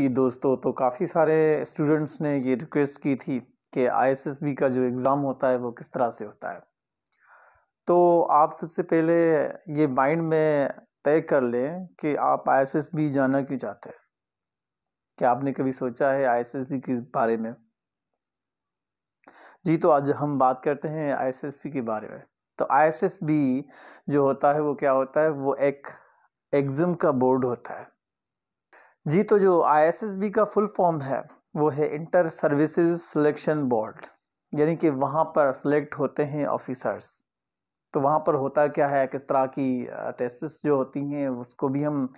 जी दोस्तों, तो काफ़ी सारे स्टूडेंट्स ने ये रिक्वेस्ट की थी कि आईएसएसबी का जो एग्ज़ाम होता है वो किस तरह से होता है। तो आप सबसे पहले ये माइंड में तय कर लें कि आप आईएसएसबी जानना क्यों चाहते हैं। क्या आपने कभी सोचा है आईएसएसबी के बारे में? जी, तो आज हम बात करते हैं आईएसएसबी के बारे में। तो आईएसएसबी जो होता है वो क्या होता है, वो एक एग्ज़ाम का बोर्ड होता है। जी, तो जो आईएसएसबी का फुल फॉर्म है वो है इंटर सर्विसेज सिलेक्शन बोर्ड, यानी कि वहाँ पर सिलेक्ट होते हैं ऑफिसर्स। तो वहाँ पर होता क्या है, किस तरह की टेस्ट्स जो होती हैं उसको भी हम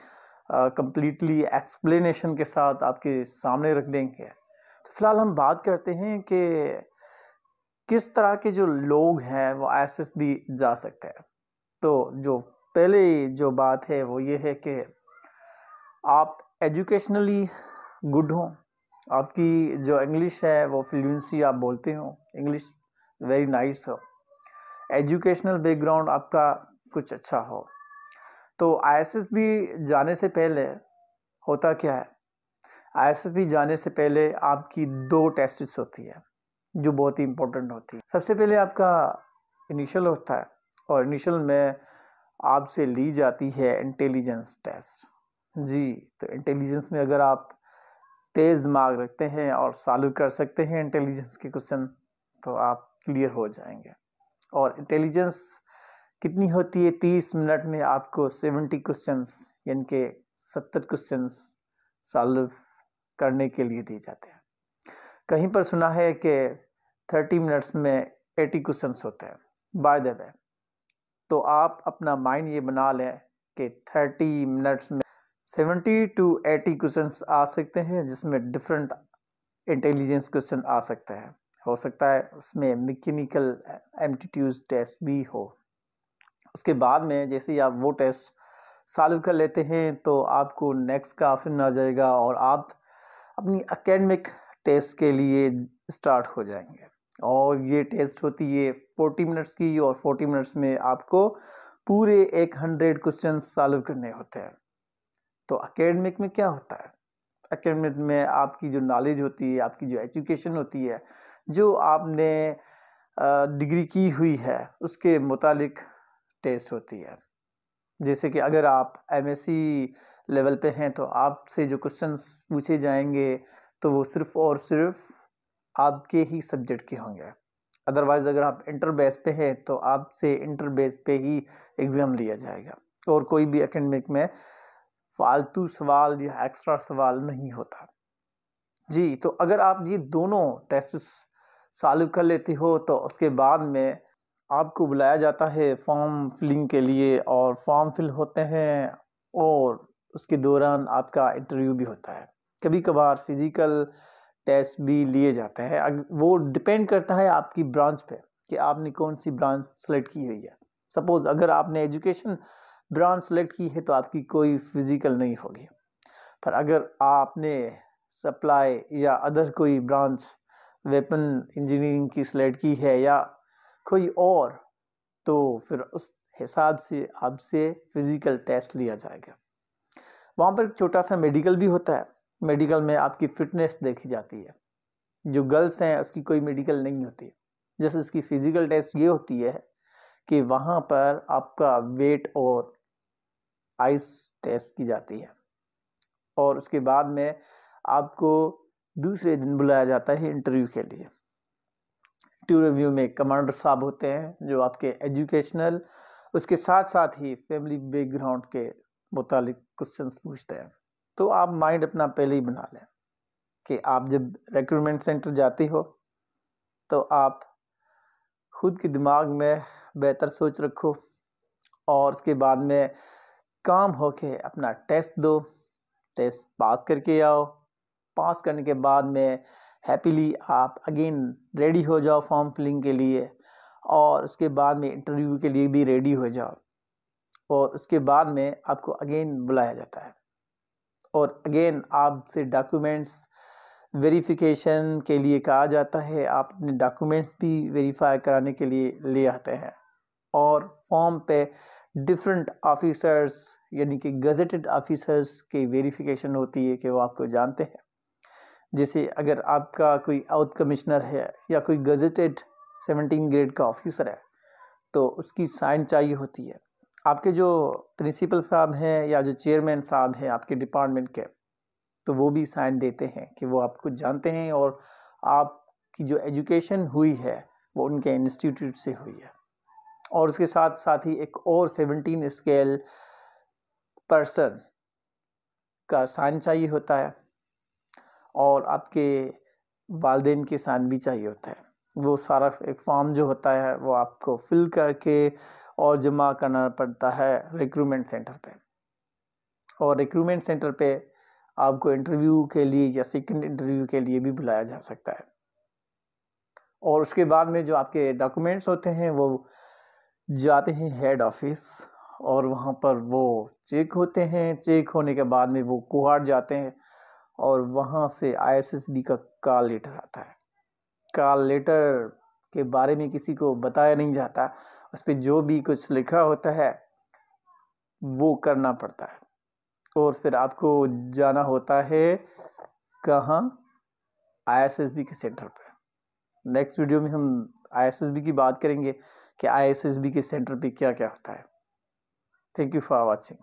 कंप्लीटली एक्सप्लेनेशन के साथ आपके सामने रख देंगे। तो फिलहाल हम बात करते हैं कि किस तरह के जो लोग हैं वो आईएसएसबी जा सकते हैं। तो जो पहले जो बात है वो ये है कि आप एजुकेशनली गुड हो, आपकी जो इंग्लिश है वो फ्लुएंसी आप बोलते हो, इंग्लिश वेरी नाइस हो, एजुकेशनल बैकग्राउंड आपका कुछ अच्छा हो। तो आईएसएसबी जाने से पहले होता क्या है, आईएसएसबी जाने से पहले आपकी 2 टेस्ट्स होती है जो बहुत ही इंपॉर्टेंट होती है। सबसे पहले आपका इनिशियल होता है और इनिशियल में आपसे ली जाती है इंटेलिजेंस टेस्ट। जी, तो इंटेलिजेंस में अगर आप तेज़ दिमाग रखते हैं और सॉल्व कर सकते हैं इंटेलिजेंस के क्वेश्चन तो आप क्लियर हो जाएंगे। और इंटेलिजेंस कितनी होती है, 30 मिनट में आपको 70 क्वेश्चंस यानी कि 70 क्वेश्चंस सॉल्व करने के लिए दिए जाते हैं। कहीं पर सुना है कि 30 मिनट्स में 80 क्वेश्चंस होते हैं। बाय द वे, तो आप अपना माइंड ये बना लें कि 30 मिनट्स में 70 टू 80 क्वेश्चंस आ सकते हैं, जिसमें डिफरेंट इंटेलिजेंस क्वेश्चन आ सकते हैं। हो सकता है उसमें मैकेनिकल एप्टीट्यूड टेस्ट भी हो। उसके बाद में जैसे ही आप वो टेस्ट सॉल्व कर लेते हैं तो आपको नेक्स्ट का ऑप्शन आ जाएगा और आप अपनी एकेडमिक टेस्ट के लिए स्टार्ट हो जाएंगे। और ये टेस्ट होती है 40 मिनट्स की और 40 मिनट्स में आपको पूरे 100 क्वेश्चन सॉल्व करने होते हैं। तो एकेडमिक में क्या होता है, एकेडमिक में आपकी जो नॉलेज होती है, आपकी जो एजुकेशन होती है, जो आपने डिग्री की हुई है उसके मुतालिक टेस्ट होती है। जैसे कि अगर आप एमएससी लेवल पे हैं तो आपसे जो क्वेश्चंस पूछे जाएंगे तो वो सिर्फ और सिर्फ आपके ही सब्जेक्ट के होंगे। अदरवाइज अगर आप इंटर बेस पे हैं तो आपसे इंटर बेस पे ही एग्ज़ाम लिया जाएगा और कोई भी एकेडमिक में फालतू सवाल या एक्स्ट्रा सवाल नहीं होता। जी, तो अगर आप ये दोनों टेस्ट सॉल्व कर लेते हो तो उसके बाद में आपको बुलाया जाता है फॉर्म फिलिंग के लिए और फॉर्म फिल होते हैं और उसके दौरान आपका इंटरव्यू भी होता है। कभी कभार फिजिकल टेस्ट भी लिए जाते हैं। वो डिपेंड करता है आपकी ब्रांच पे कि आपने कौन सी ब्रांच सेलेक्ट की हुई है। सपोज अगर आपने एजुकेशन ब्रांच सेलेक्ट की है तो आपकी कोई फिजिकल नहीं होगी, पर अगर आपने सप्लाई या अदर कोई ब्रांच वेपन इंजीनियरिंग की सेलेक्ट की है या कोई और, तो फिर उस हिसाब से आपसे फिजिकल टेस्ट लिया जाएगा। वहाँ पर एक छोटा सा मेडिकल भी होता है। मेडिकल में आपकी फिटनेस देखी जाती है। जो गर्ल्स हैं उसकी कोई मेडिकल नहीं होती, जैसे उसकी फिजिकल टेस्ट ये होती है कि वहाँ पर आपका वेट और आइस टेस्ट की जाती है और उसके बाद में आपको दूसरे दिन बुलाया जाता है इंटरव्यू के लिए। इंटरव्यू में कमांडर साहब होते हैं जो आपके एजुकेशनल उसके साथ साथ ही फैमिली बैकग्राउंड के मुतालिक क्वेश्चंस पूछते हैं। तो आप माइंड अपना पहले ही बना लें कि आप जब रिक्रूटमेंट सेंटर जाते हो तो आप खुद के दिमाग में बेहतर सोच रखो और उसके बाद में काम होके अपना टेस्ट दो, टेस्ट पास करके आओ। पास करने के बाद में हैप्पीली आप अगेन रेडी हो जाओ फॉर्म फिलिंग के लिए और उसके बाद में इंटरव्यू के लिए भी रेडी हो जाओ और उसके बाद में आपको अगेन बुलाया जाता है और अगेन आपसे डॉक्यूमेंट्स वेरिफिकेशन के लिए कहा जाता है। आप अपने डॉक्यूमेंट्स भी वेरीफाई कराने के लिए ले आते हैं और फॉर्म पे डिफरेंट ऑफिसर्स यानी कि गजेटेड ऑफिसर्स की वेरिफिकेशन होती है कि वो आपको जानते हैं। जैसे अगर आपका कोई आउट कमिश्नर है या कोई गजेटेड 17 ग्रेड का ऑफिसर है तो उसकी साइन चाहिए होती है। आपके जो प्रिंसिपल साहब हैं या जो चेयरमैन साहब हैं आपके डिपार्टमेंट के, तो वो भी साइन देते हैं कि वो आपको जानते हैं और आपकी जो एजुकेशन हुई है वो उनके इंस्टीट्यूट से हुई है। और उसके साथ साथ ही एक और 17 स्केल पर्सन का साइन चाहिए होता है और आपके वालिदैन के साइन भी चाहिए होता है। वो सारा एक फॉर्म जो होता है वो आपको फिल करके और जमा करना पड़ता है रिक्रूटमेंट सेंटर पे। और रिक्रूटमेंट सेंटर पे आपको इंटरव्यू के लिए या सेकंड इंटरव्यू के लिए भी बुलाया जा सकता है। और उसके बाद में जो आपके डॉक्यूमेंट्स होते हैं वो जाते हैं हेड ऑफिस और वहाँ पर वो चेक होते हैं। चेक होने के बाद में वो कोहाट जाते हैं और वहाँ से ISSB का कॉल लेटर आता है। कॉल लेटर के बारे में किसी को बताया नहीं जाता, उस पर जो भी कुछ लिखा होता है वो करना पड़ता है। और फिर आपको जाना होता है कहाँ? ISSB के सेंटर पे। नेक्स्ट वीडियो में हम ISSB की बात करेंगे कि ISSB के सेंटर पे क्या क्या होता है। Thank you for watching.